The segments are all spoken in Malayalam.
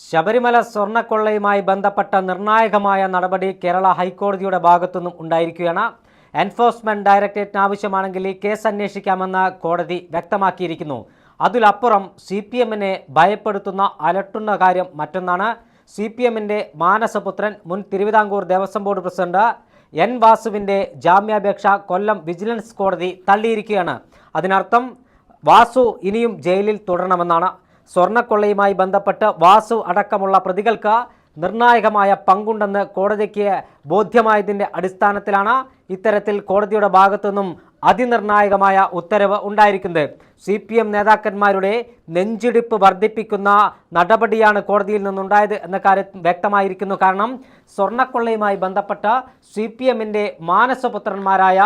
ശബരിമല സ്വർണ്ണക്കൊള്ളയുമായി ബന്ധപ്പെട്ട നിർണായകമായ നടപടി കേരള ഹൈക്കോടതിയുടെ ഭാഗത്തുനിന്നും ഉണ്ടായിരിക്കുകയാണ്. എൻഫോഴ്സ്മെന്റ് ഡയറക്ടറേറ്റിന് ആവശ്യമാണെങ്കിൽ ഈ കേസ് അന്വേഷിക്കാമെന്ന് കോടതി വ്യക്തമാക്കിയിരിക്കുന്നു. അതിലപ്പുറം CPMനെ ഭയപ്പെടുത്തുന്ന അലട്ടുന്ന കാര്യം മറ്റൊന്നാണ്. CPMന്റെ മാനസപുത്രൻ മുൻ Thiruvithamkoor Devaswom board president N വാസുവിൻ്റെ ജാമ്യാപേക്ഷ കൊല്ലം വിജിലൻസ് കോടതി തള്ളിയിരിക്കുകയാണ്. അതിനർത്ഥം വാസു ഇനിയും ജയിലിൽ തുടരണമെന്നാണ്. സ്വർണ്ണക്കൊള്ളയുമായി ബന്ധപ്പെട്ട് വാസു അടക്കമുള്ള പ്രതികൾക്ക് നിർണായകമായ പങ്കുണ്ടെന്ന് കോടതിക്ക് ബോധ്യമായതിൻ്റെ അടിസ്ഥാനത്തിലാണ് ഇത്തരത്തിൽ കോടതിയുടെ ഭാഗത്തുനിന്നും അതിനിർണായകമായ ഉത്തരവ് ഉണ്ടായിരിക്കുന്നത്. CPM നേതാക്കന്മാരുടെ നെഞ്ചിടിപ്പ് വർദ്ധിപ്പിക്കുന്ന നടപടിയാണ് കോടതിയിൽ നിന്നുണ്ടായത് എന്ന കാര്യം വ്യക്തമായിരിക്കുന്നു. കാരണം സ്വർണ്ണക്കൊള്ളയുമായി ബന്ധപ്പെട്ട CPMൻ്റെ മാനസപുത്രന്മാരായ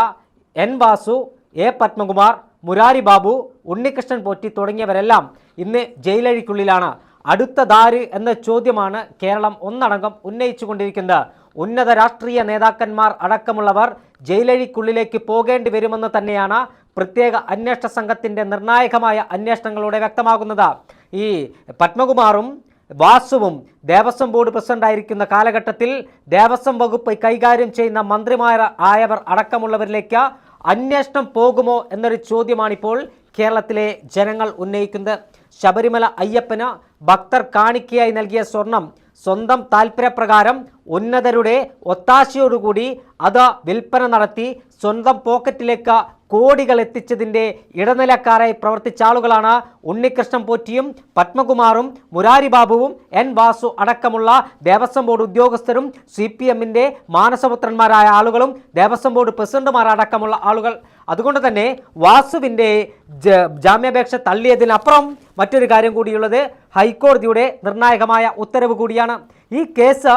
N വാസു, A പത്മകുമാർ, മുരാരി ബാബു, ഉണ്ണികൃഷ്ണൻ പോറ്റി തുടങ്ങിയവരെല്ലാം ഇന്ന് ജയിലഴിക്കുള്ളിലാണ്. അടുത്ത ദാര് എന്ന ചോദ്യമാണ് കേരളം ഒന്നടങ്കം ഉന്നയിച്ചുകൊണ്ടിരിക്കുന്നത്. ഉന്നത രാഷ്ട്രീയ നേതാക്കന്മാർ അടക്കമുള്ളവർ ജയിലഴിക്കുള്ളിലേക്ക് പോകേണ്ടി വരുമെന്ന് തന്നെയാണ് പ്രത്യേക അന്വേഷണ സംഘത്തിൻ്റെ നിർണായകമായ അന്വേഷണങ്ങളിലൂടെ വ്യക്തമാകുന്നത്. ഈ പത്മകുമാറും വാസുവും ദേവസ്വം ബോർഡ് പ്രസിഡന്റായിരിക്കുന്ന കാലഘട്ടത്തിൽ ദേവസ്വം വകുപ്പ് കൈകാര്യം ചെയ്യുന്ന മന്ത്രിമാരായവർ അടക്കമുള്ളവരിലേക്ക് അന്വേഷണം പോകുമോ എന്നൊരു ചോദ്യമാണിപ്പോൾ കേരളത്തിലെ ജനങ്ങൾ ഉന്നയിക്കുന്നത്. ശബരിമല അയ്യപ്പന് ഭക്തർ കാണിക്കയായി നൽകിയ സ്വർണം സ്വന്തം താൽപ്പര്യപ്രകാരം ഉന്നതരുടെ ഒത്താശയോടുകൂടി അത് വിൽപ്പന നടത്തി സ്വന്തം പോക്കറ്റിലേക്ക് കോടികൾ എത്തിച്ചതിൻ്റെ ഇടനിലക്കാരായി പ്രവർത്തിച്ച ആളുകളാണ് ഉണ്ണികൃഷ്ണൻ പോറ്റിയും പത്മകുമാറും മുരാരി ബാബുവും N വാസു അടക്കമുള്ള ദേവസ്വം ബോർഡ് ഉദ്യോഗസ്ഥരും CPMൻ്റെ മാനസപുത്രന്മാരായ ആളുകളും ദേവസ്വം ബോർഡ് പ്രസിഡന്റുമാരടക്കമുള്ള ആളുകൾ. അതുകൊണ്ട് തന്നെ വാസുവിൻ്റെ ജാമ്യാപേക്ഷ തള്ളിയതിനപ്പുറം മറ്റൊരു കാര്യം കൂടിയുള്ളത് ഹൈക്കോടതിയുടെ നിർണായകമായ ഉത്തരവ് കൂടിയാണ്. ഈ കേസ്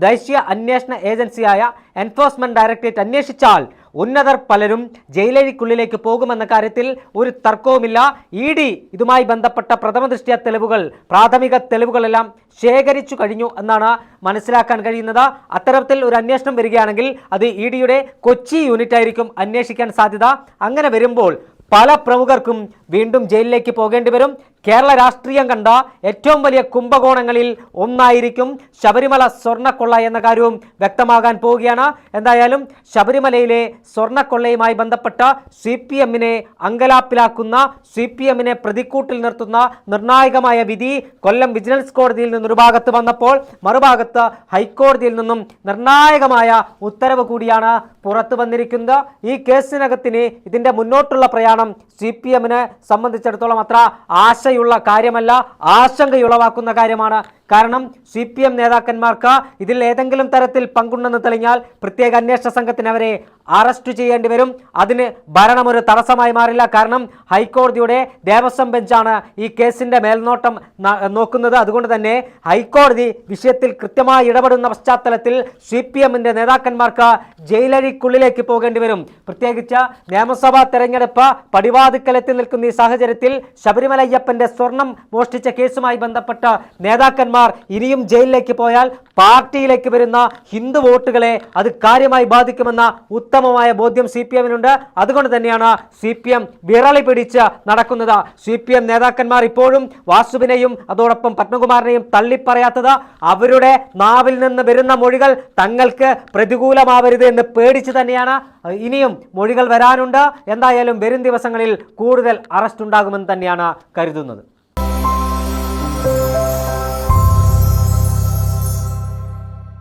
ദേശീയ അന്വേഷണ ഏജൻസിയായ എൻഫോഴ്സ്മെന്റ് ഡയറക്ടറേറ്റ് അന്വേഷിച്ചാൽ ഉന്നതർ പലരും ജയിലഴിക്കുള്ളിലേക്ക് പോകുമെന്ന കാര്യത്തിൽ ഒരു തർക്കവുമില്ല. ED ഇതുമായി ബന്ധപ്പെട്ട പ്രഥമദൃഷ്ട്യാ തെളിവുകൾ, പ്രാഥമിക തെളിവുകളെല്ലാം ശേഖരിച്ചു കഴിഞ്ഞു എന്നാണ് മനസ്സിലാക്കാൻ കഴിയുന്നത്. അത്തരത്തിൽ ഒരു അന്വേഷണം വരികയാണെങ്കിൽ അത് EDയുടെ കൊച്ചി യൂണിറ്റ് ആയിരിക്കും അന്വേഷിക്കാൻ സാധ്യത. അങ്ങനെ വരുമ്പോൾ പല പ്രമുഖർക്കും വീണ്ടും ജയിലിലേക്ക് പോകേണ്ടി വരും. കേരള രാഷ്ട്രീയം കണ്ട ഏറ്റവും വലിയ കുംഭകോണങ്ങളിൽ ഒന്നായിരിക്കും ശബരിമല സ്വർണ്ണക്കൊള്ള എന്ന കാര്യവും വ്യക്തമാകാൻ പോവുകയാണ്. എന്തായാലും ശബരിമലയിലെ സ്വർണ്ണക്കൊള്ളയുമായി ബന്ധപ്പെട്ട CPMനെ അങ്കലാപ്പിലാക്കുന്ന, CPMനെ പ്രതിക്കൂട്ടിൽ നിർത്തുന്ന നിർണായകമായ വിധി കൊല്ലം വിജിലൻസ് കോടതിയിൽ നിന്നൊരു ഭാഗത്ത് വന്നപ്പോൾ മറുഭാഗത്ത് ഹൈക്കോടതിയിൽ നിന്നും നിർണായകമായ ഉത്തരവ് കൂടിയാണ് പുറത്തു വന്നിരിക്കുന്നത്. ഈ കേസിനകത്തിന് ഇതിൻ്റെ മുന്നോട്ടുള്ള പ്രയാണം CPMനെ സംബന്ധിച്ചിടത്തോളം അത്ര ആശയുള്ള കാര്യമല്ല, ആശങ്കയുളവാക്കുന്ന കാര്യമാണ്. കാരണം CPM നേതാക്കന്മാർക്ക് ഇതിൽ ഏതെങ്കിലും തരത്തിൽ പങ്കുണ്ടെന്ന് തെളിഞ്ഞാൽ പ്രത്യേക അന്വേഷണ സംഘത്തിന് അവരെ അറസ്റ്റ് ചെയ്യേണ്ടി വരും. അതിന് ഭരണം ഒരു തടസ്സമായി മാറില്ല. കാരണം ഹൈക്കോടതിയുടെ ദേവസ്വം ബെഞ്ചാണ് ഈ കേസിൻ്റെ മേൽനോട്ടം നോക്കുന്നത്. അതുകൊണ്ട് തന്നെ ഹൈക്കോടതി വിഷയത്തിൽ കൃത്യമായി ഇടപെടുന്ന പശ്ചാത്തലത്തിൽ CPMൻ്റെ നേതാക്കന്മാർക്ക് ജയിലഴിക്കുള്ളിലേക്ക് പോകേണ്ടി വരും. പ്രത്യേകിച്ച് നിയമസഭാ തെരഞ്ഞെടുപ്പ് പടിവാതിക്കലെത്തി നിൽക്കുന്ന ഈ സാഹചര്യത്തിൽ ശബരിമല അയ്യപ്പൻ്റെ സ്വർണം മോഷ്ടിച്ച കേസുമായി ബന്ധപ്പെട്ട നേതാക്കന്മാർ ഇനിയും ജയിലിലേക്ക് പോയാൽ പാർട്ടിയിലേക്ക് വരുന്ന ഹിന്ദു വോട്ടുകളെ അത് കാര്യമായി ബാധിക്കുമെന്ന ഉത്തമമായ ബോധ്യം CPMനുണ്ട്. അതുകൊണ്ട് തന്നെയാണ് CPM വിറളി പിടിച്ച് നടക്കുന്നത്. CPM നേതാക്കന്മാർ ഇപ്പോഴും വാസുവിനെയും അതോടൊപ്പം പത്മകുമാറിനെയും തള്ളിപ്പറയാത്തത് അവരുടെ നാവിൽ നിന്ന് വരുന്ന മൊഴികൾ തങ്ങൾക്ക് പ്രതികൂലമാവരുത് എന്ന് പേടിച്ച് തന്നെയാണ്. ഇനിയും മൊഴികൾ വരാനുണ്ട്. എന്തായാലും വരും ദിവസങ്ങളിൽ കൂടുതൽ അറസ്റ്റ് ഉണ്ടാകുമെന്ന് തന്നെയാണ് കരുതുന്നത്.